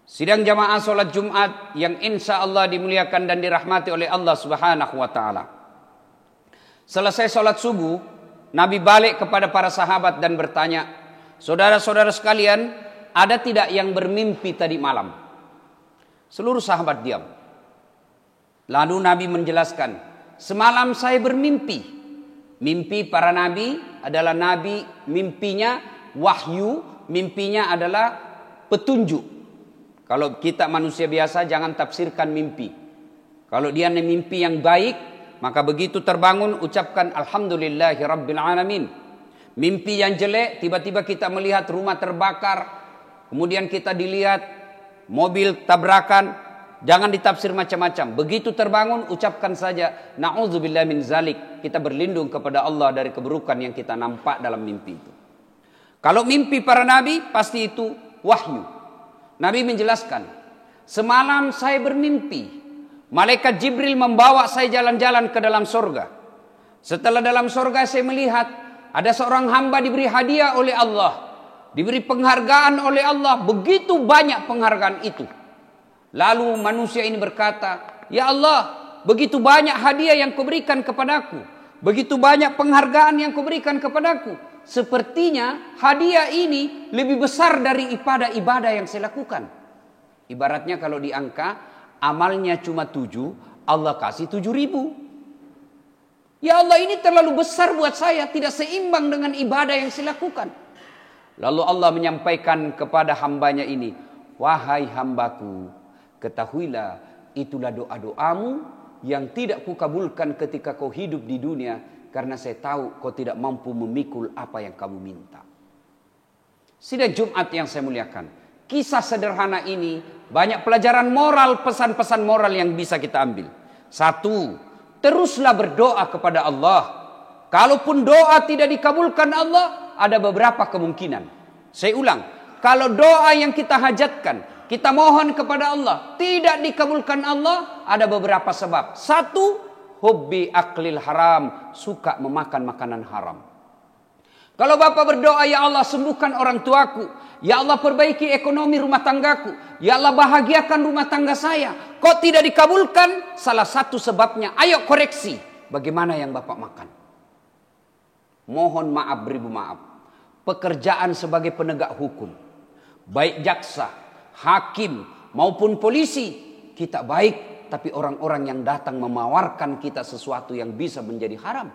Sidang jamaah sholat Jumat yang insya Allah dimuliakan dan dirahmati oleh Allah Subhanahu wa ta'ala. Selesai sholat subuh, Nabi balik kepada para sahabat dan bertanya, saudara-saudara sekalian, ada tidak yang bermimpi tadi malam? Seluruh sahabat diam. Lalu Nabi menjelaskan, semalam saya bermimpi. Mimpi para nabi adalah nabi mimpinya wahyu, mimpinya adalah petunjuk. Kalau kita manusia biasa jangan tafsirkan mimpi. Kalau dia mimpi yang baik, maka begitu terbangun ucapkan alhamdulillahi rabbil alamin. Mimpi yang jelek, tiba-tiba kita melihat rumah terbakar, kemudian kita dilihat mobil tabrakan, jangan ditafsir macam-macam. Begitu terbangun ucapkan saja na'udzubillahi min zalik. Kita berlindung kepada Allah dari keburukan yang kita nampak dalam mimpi itu. Kalau mimpi para nabi pasti itu wahyu. Nabi menjelaskan, semalam saya bermimpi, malaikat Jibril membawa saya jalan-jalan ke dalam surga. Setelah dalam surga saya melihat ada seorang hamba diberi hadiah oleh Allah, diberi penghargaan oleh Allah, begitu banyak penghargaan itu. Lalu manusia ini berkata, ya Allah, begitu banyak hadiah yang kau berikan kepadaku, begitu banyak penghargaan yang kau berikan kepadaku. Sepertinya hadiah ini lebih besar dari ibadah yang saya lakukan. Ibaratnya kalau diangka, amalnya cuma 7, Allah kasih 7.000. Ya Allah, ini terlalu besar buat saya, tidak seimbang dengan ibadah yang saya lakukan. Lalu Allah menyampaikan kepada hambanya ini, wahai hambaku, ketahuilah itulah doa-doamu yang tidak kukabulkan ketika kau hidup di dunia. Karena saya tahu kau tidak mampu memikul apa yang kamu minta. Sidang Jumat yang saya muliakan, kisah sederhana ini banyak pelajaran moral, pesan-pesan moral yang bisa kita ambil. 1, teruslah berdoa kepada Allah. Kalaupun doa tidak dikabulkan Allah, ada beberapa kemungkinan. Saya ulang, kalau doa yang kita hajatkan, kita mohon kepada Allah, tidak dikabulkan Allah, ada beberapa sebab. 1, hubbi aklil haram, suka memakan makanan haram. Kalau bapak berdoa, ya Allah sembuhkan orang tuaku, ya Allah perbaiki ekonomi rumah tanggaku, ya Allah bahagiakan rumah tangga saya, kok tidak dikabulkan? Salah satu sebabnya, ayo koreksi, bagaimana yang bapak makan? Mohon maaf beribu maaf, pekerjaan sebagai penegak hukum, baik jaksa, hakim maupun polisi, kita baik, tapi orang-orang yang datang menawarkan kita sesuatu yang bisa menjadi haram.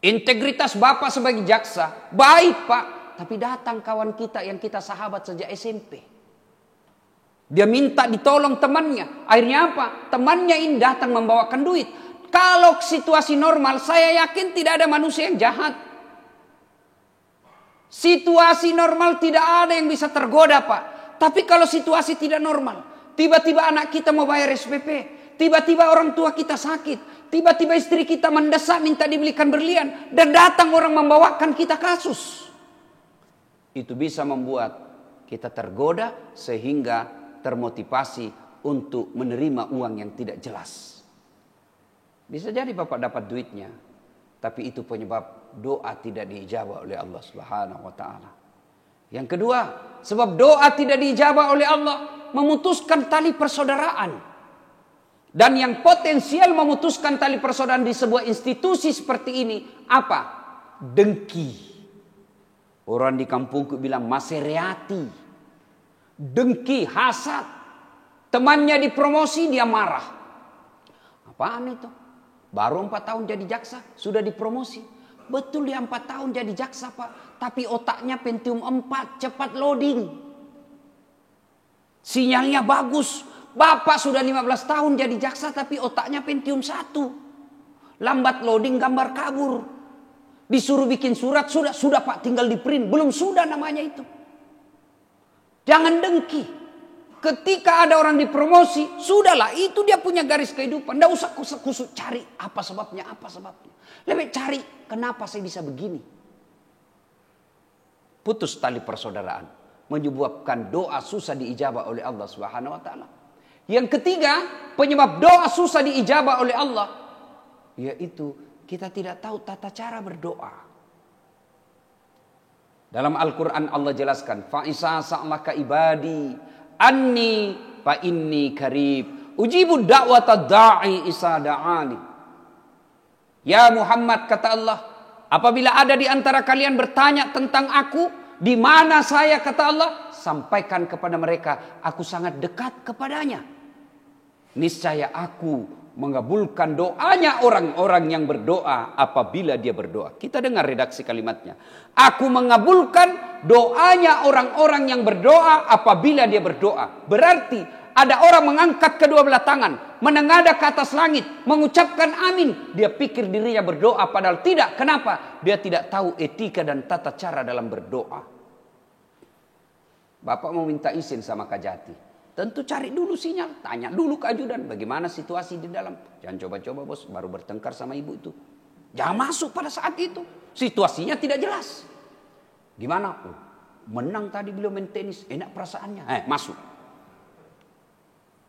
Integritas bapak sebagai jaksa, baik pak, tapi datang kawan kita yang kita sahabat sejak SMP. Dia minta ditolong temannya. Akhirnya apa? Temannya ini datang membawakan duit. Kalau situasi normal, saya yakin tidak ada manusia yang jahat. Situasi normal tidak ada yang bisa tergoda pak. Tapi kalau situasi tidak normal, tiba-tiba anak kita mau bayar SPP, tiba-tiba orang tua kita sakit, tiba-tiba istri kita mendesak minta dibelikan berlian, dan datang orang membawakan kita kasus. Itu bisa membuat kita tergoda sehingga termotivasi untuk menerima uang yang tidak jelas. Bisa jadi bapak dapat duitnya, tapi itu penyebab doa tidak diijabah oleh Allah Subhanahu wa ta'ala. Yang kedua, sebab doa tidak diijabah oleh Allah, memutuskan tali persaudaraan. Dan yang potensial memutuskan tali persaudaraan di sebuah institusi seperti ini, apa? Dengki. Orang di kampungku bilang masereati. Dengki, hasad. Temannya dipromosi, dia marah. Apaan itu? Baru 4 tahun jadi jaksa, sudah dipromosi. Betul dia 4 tahun jadi jaksa pak, tapi otaknya Pentium 4, cepat loading. Sinyalnya bagus. Bapak sudah 15 tahun jadi jaksa tapi otaknya Pentium 1. Lambat loading, gambar kabur. Disuruh bikin surat, sudah pak, tinggal di print. Belum sudah namanya itu. Jangan dengki. Ketika ada orang dipromosi, sudahlah, itu dia punya garis kehidupan. Tidak usah kusuk-kusuk cari apa sebabnya. Lebih cari kenapa saya bisa begini. Putus tali persaudaraan, menyebabkan doa susah diijabah oleh Allah Subhanahu wa ta'ala. Yang ketiga, penyebab doa susah diijabah oleh Allah, yaitu kita tidak tahu tata cara berdoa. Dalam Al-Quran Allah jelaskan, fa'isa sa'laka ibadi anni fa inni qarib ujibu da'wata da'i isa da'ani. Ya Muhammad, kata Allah, apabila ada di antara kalian bertanya tentang aku, di mana saya, kata Allah, sampaikan kepada mereka, aku sangat dekat kepadanya. Niscaya aku mengabulkan doanya orang-orang yang berdoa apabila dia berdoa. Kita dengar redaksi kalimatnya. Aku mengabulkan doanya orang-orang yang berdoa apabila dia berdoa. Berarti ada orang mengangkat kedua belah tangan, menengadah ke atas langit, mengucapkan amin. Dia pikir dirinya berdoa, padahal tidak. Kenapa? Dia tidak tahu etika dan tata cara dalam berdoa. Bapak mau minta izin sama Kajati. Tentu cari dulu sinyal, tanya dulu ke ajudan bagaimana situasi di dalam. Jangan coba-coba bos, baru bertengkar sama ibu itu. Jangan masuk pada saat itu. Situasinya tidak jelas. Gimana? Oh, menang tadi beliau main tenis, enak perasaannya. Masuk.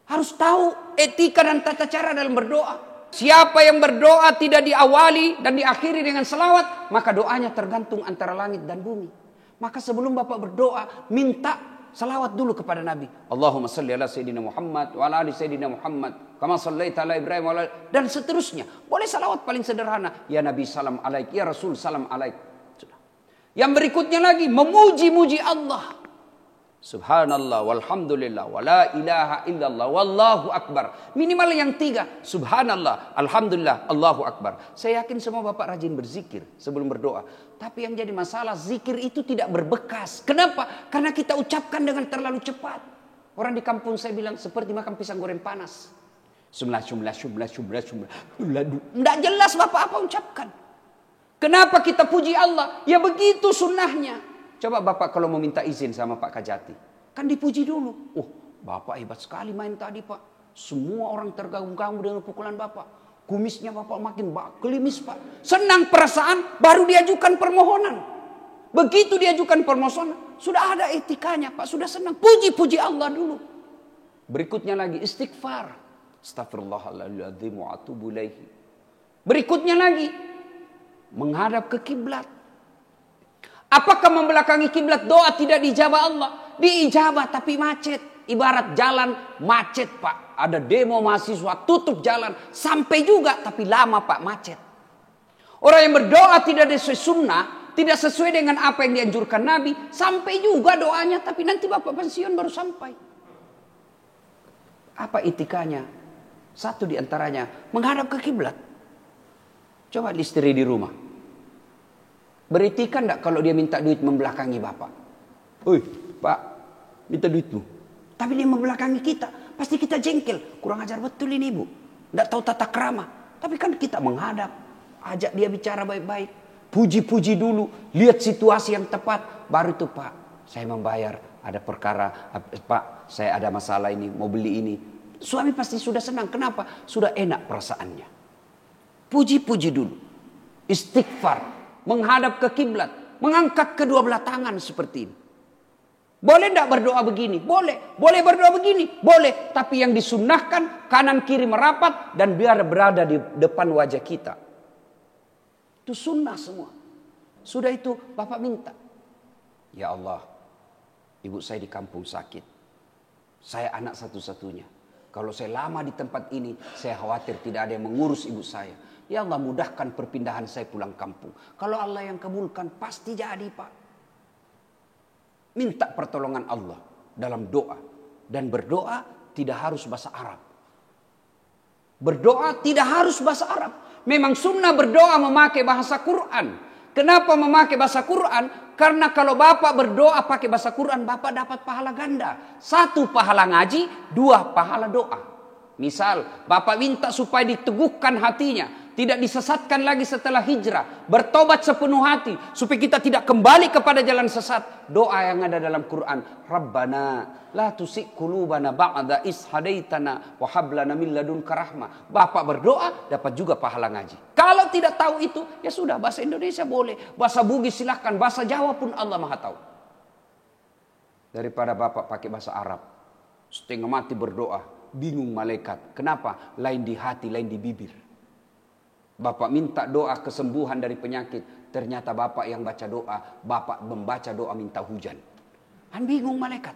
Harus tahu etika dan tata cara dalam berdoa. Siapa yang berdoa tidak diawali dan diakhiri dengan selawat, maka doanya tergantung antara langit dan bumi. Maka sebelum Bapak berdoa, minta salawat dulu kepada Nabi. Allahumma salli ala Sayyidina Muhammad wa ala ali Sayyidina Muhammad kama sallaita ala Ibrahim wa ala, dan seterusnya. Boleh salawat paling sederhana. Ya Nabi salam alaik, ya Rasul salam alaik. Sudah. Yang berikutnya lagi memuji-muji Allah. Subhanallah walhamdulillah wa la ilaha illallah wallahu akbar. Minimal yang 3. Subhanallah, alhamdulillah, Allahu akbar. Saya yakin semua Bapak rajin berzikir sebelum berdoa. Tapi yang jadi masalah, zikir itu tidak berbekas. Kenapa? Karena kita ucapkan dengan terlalu cepat. Orang di kampung saya bilang seperti makan pisang goreng panas. Tidak jelas Bapak apa ucapkan. Kenapa kita puji Allah? Ya begitu sunnahnya. Coba Bapak kalau mau minta izin sama Pak Kajati, kan dipuji dulu. Oh, Bapak hebat sekali main tadi Pak. Semua orang terganggu-ganggu dengan pukulan Bapak. Kumisnya Bapak makin gelimis Pak. Senang perasaan, baru diajukan permohonan. Begitu diajukan permohonan, sudah ada etikanya Pak, sudah senang. Puji-puji Allah dulu. Berikutnya lagi istighfar. Astagfirullahaladzim wa atubu ilaihi. Berikutnya lagi menghadap ke kiblat. Apakah membelakangi kiblat doa tidak diijabah Allah? Diijabah tapi macet. Ibarat jalan macet Pak. Ada demo mahasiswa tutup jalan. Sampai juga tapi lama Pak macet. Orang yang berdoa tidak sesuai sunnah. Tidak sesuai dengan apa yang dianjurkan Nabi. Sampai juga doanya tapi nanti Bapak pensiun baru sampai. Apa etikanya? Satu di antaranya menghadap ke kiblat. Coba istri di rumah. Beretika enggak kalau dia minta duit membelakangi Bapak? Oi, Pak, minta duitmu. Tapi dia membelakangi kita, pasti kita jengkel. Kurang ajar betul ini Ibu. Enggak tahu tata krama. Tapi kan kita menghadap, ajak dia bicara baik-baik. Puji-puji dulu, lihat situasi yang tepat. Baru itu Pak, saya membayar. Ada perkara, Pak, saya ada masalah ini, mau beli ini. Suami pasti sudah senang. Kenapa? Sudah enak perasaannya. Puji-puji dulu. Istighfar. Menghadap ke kiblat, mengangkat kedua belah tangan seperti ini. Boleh tidak berdoa begini? Boleh. Boleh berdoa begini? Boleh. Tapi yang disunnahkan kanan kiri merapat dan biar berada di depan wajah kita. Itu sunnah semua. Sudah itu Bapak minta. Ya Allah, ibu saya di kampung sakit. Saya anak satu-satunya. Kalau saya lama di tempat ini, saya khawatir tidak ada yang mengurus ibu saya. Ya Allah, mudahkan perpindahan saya pulang kampung. Kalau Allah yang kabulkan, pasti jadi Pak. Minta pertolongan Allah dalam doa. Dan berdoa tidak harus bahasa Arab. Berdoa tidak harus bahasa Arab. Memang sunnah berdoa memakai bahasa Quran. Kenapa memakai bahasa Quran? Karena kalau Bapak berdoa pakai bahasa Quran, Bapak dapat pahala ganda. 1 pahala ngaji, 2 pahala doa. Misal, Bapak minta supaya diteguhkan hatinya. Tidak disesatkan lagi setelah hijrah. Bertobat sepenuh hati. Supaya kita tidak kembali kepada jalan sesat. Doa yang ada dalam Quran. Rabbana la tusik qulubana ba'da is hadaitana wa hab lana min ladunka rahmah. Bapak berdoa dapat juga pahala ngaji. Kalau tidak tahu itu, ya sudah bahasa Indonesia boleh. Bahasa Bugis silahkan. Bahasa Jawa pun Allah Maha tahu. Daripada Bapak pakai bahasa Arab. Setengah mati berdoa. Bingung malaikat. Kenapa? Lain di hati, lain di bibir. Bapak minta doa kesembuhan dari penyakit. Ternyata Bapak yang baca doa. Bapak membaca doa minta hujan. Kan bingung malaikat.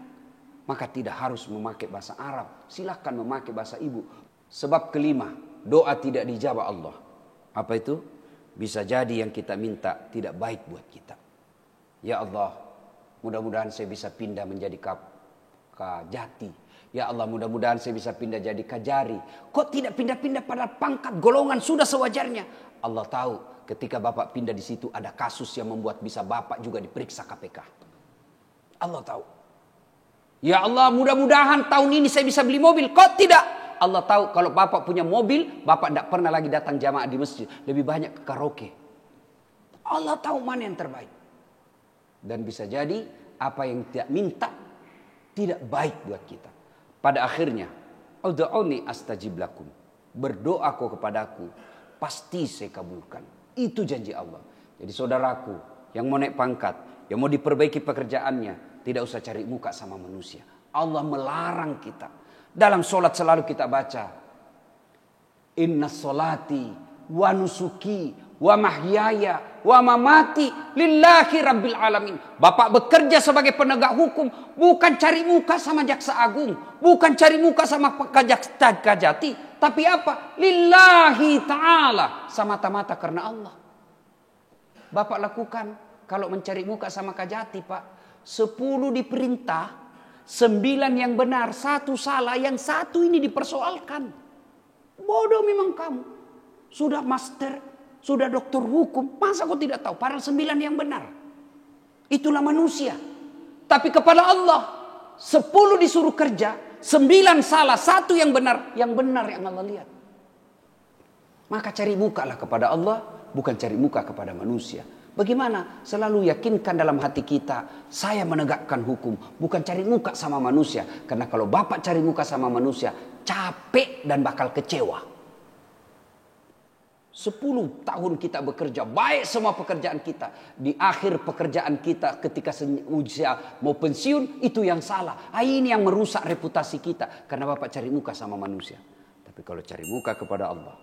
maka tidak harus memakai bahasa Arab. Silahkan memakai bahasa ibu. Sebab kelima, doa tidak dijawab Allah. Apa itu? Bisa jadi yang kita minta tidak baik buat kita. Ya Allah, mudah-mudahan saya bisa pindah menjadi Kajati. Ya Allah, mudah-mudahan saya bisa pindah jadi Kajari. Kok tidak pindah-pindah pada pangkat golongan sudah sewajarnya? Allah tahu ketika Bapak pindah di situ ada kasus yang membuat bisa Bapak juga diperiksa KPK. Allah tahu. Ya Allah, mudah-mudahan tahun ini saya bisa beli mobil. Kok tidak? Allah tahu kalau Bapak punya mobil, Bapak tidak pernah lagi datang jamaah di masjid. Lebih banyak ke karaoke. Allah tahu mana yang terbaik. Dan bisa jadi apa yang tidak minta tidak baik buat kita. Pada akhirnya, ud'uni astajib lakum. Berdoa kau kepadaku, pasti saya kabulkan. Itu janji Allah. Jadi saudaraku yang mau naik pangkat, yang mau diperbaiki pekerjaannya, tidak usah cari muka sama manusia. Allah melarang kita. Dalam solat selalu kita baca, inna solati wa nusuki wa mahyaya wa mamati lillahi rabbil alamin. Bapak bekerja sebagai penegak hukum, bukan cari muka sama jaksa agung, bukan cari muka sama Kajati, tapi apa? Lillahi ta'ala, semata-mata karena Allah. Bapak lakukan kalau mencari muka sama Kajati, Pak. 10 diperintah, 9 yang benar, 1 salah, yang 1 ini dipersoalkan. Bodoh memang kamu. Sudah master, sudah doktor hukum, masa kau tidak tahu? Padahal 9 yang benar. Itulah manusia. Tapi kepada Allah, 10 disuruh kerja, 9 salah, 1 yang benar yang Allah lihat. Maka cari muka lah kepada Allah, bukan cari muka kepada manusia. Bagaimana? Selalu yakinkan dalam hati kita, saya menegakkan hukum, bukan cari muka sama manusia. Karena kalau Bapak cari muka sama manusia, capek dan bakal kecewa. 10 tahun kita bekerja, baik semua pekerjaan kita. Di akhir pekerjaan kita ketika usia mau pensiun, itu yang salah. Ini yang merusak reputasi kita. Karena Bapak cari muka sama manusia. Tapi kalau cari muka kepada Allah,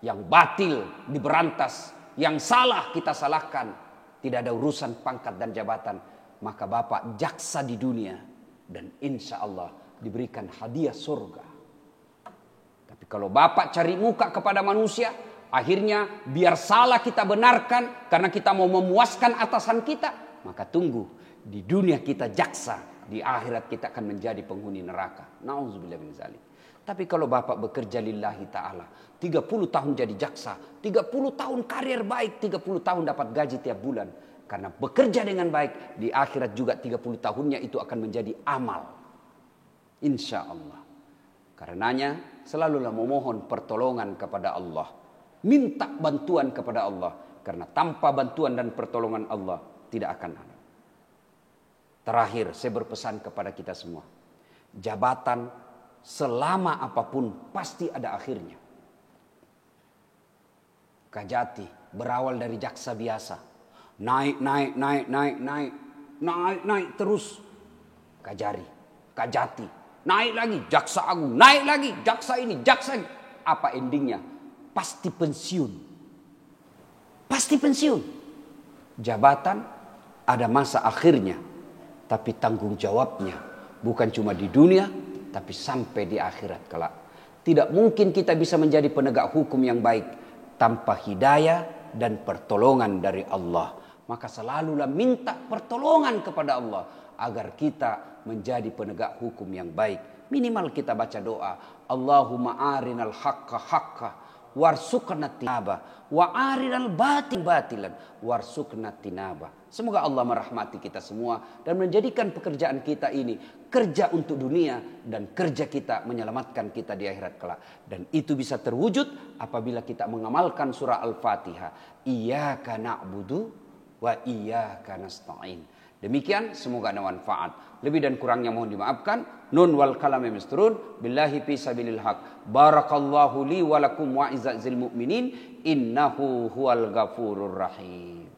yang batil diberantas, yang salah kita salahkan, tidak ada urusan pangkat dan jabatan, maka Bapak jaksa di dunia dan insya Allah diberikan hadiah surga. Tapi kalau Bapak cari muka kepada manusia, akhirnya biar salah kita benarkan karena kita mau memuaskan atasan kita, maka tunggu di dunia kita jaksa, di akhirat kita akan menjadi penghuni neraka. Nauzubillah min dzalik. Tapi kalau Bapak bekerja lillahi ta'ala, 30 tahun jadi jaksa, 30 tahun karir baik, 30 tahun dapat gaji tiap bulan. Karena bekerja dengan baik, di akhirat juga 30 tahunnya itu akan menjadi amal. Insya Allah. Karenanya selalulah memohon pertolongan kepada Allah. Minta bantuan kepada Allah. Karena tanpa bantuan dan pertolongan Allah tidak akan ada. Terakhir saya berpesan kepada kita semua. Jabatan selama apapun pasti ada akhirnya. Kajati berawal dari jaksa biasa. Naik terus. Kajati. Naik lagi jaksa agung. Naik lagi jaksa ini, jaksa ini. Apa endingnya? Pasti pensiun. Pasti pensiun. Jabatan ada masa akhirnya. Tapi tanggung jawabnya bukan cuma di dunia, tapi sampai di akhirat kelak. Tidak mungkin kita bisa menjadi penegak hukum yang baik tanpa hidayah dan pertolongan dari Allah. Maka selalulah minta pertolongan kepada Allah agar kita menjadi penegak hukum yang baik. Minimal kita baca doa, Allahumma arinal haqqa haqqa warzuqna tinaba wa arinal batilan warzuqna tinaba. Semoga Allah merahmati kita semua dan menjadikan pekerjaan kita ini kerja untuk dunia dan kerja kita menyelamatkan kita di akhirat kelak. Dan itu bisa terwujud apabila kita mengamalkan surah Al-Fatihah. Iyyaka na'budu wa iyyaka nasta'in. Demikian, semoga ada manfaat. Lebih dan kurangnya mohon dimaafkan. Nun wal kalami misturun. Billahi fi sabilil haq. Barakallahu li walakum wa izzazil mu'minin. Innahu huwal ghafurur rahim.